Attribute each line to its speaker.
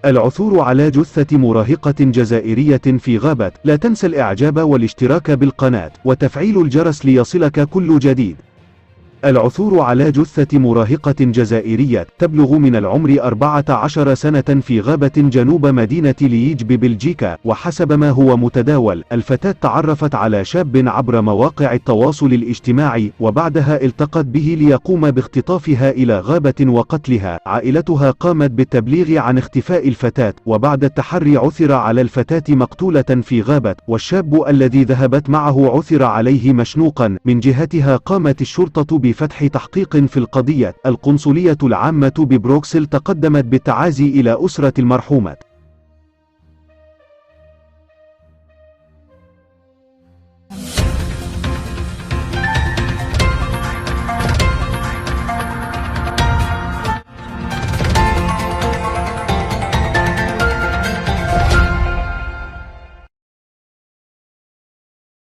Speaker 1: العثور على جثة مراهقة جزائرية في غابة. لا تنسى الإعجاب والاشتراك بالقناة وتفعيل الجرس ليصلك كل جديد. العثور على جثة مراهقة جزائرية تبلغ من العمر 14 سنة في غابة جنوب مدينة لييج ببلجيكا. وحسب ما هو متداول، الفتاة تعرفت على شاب عبر مواقع التواصل الاجتماعي، وبعدها التقت به ليقوم باختطافها إلى غابة وقتلها. عائلتها قامت بالتبليغ عن اختفاء الفتاة، وبعد التحري عثر على الفتاة مقتولة في غابة، والشاب الذي ذهبت معه عثر عليه مشنوقا. من جهتها قامت الشرطة بفتح تحقيق في القضية. القنصلية العامة ببروكسل تقدمت بالتعازي إلى أسرة المرحومة.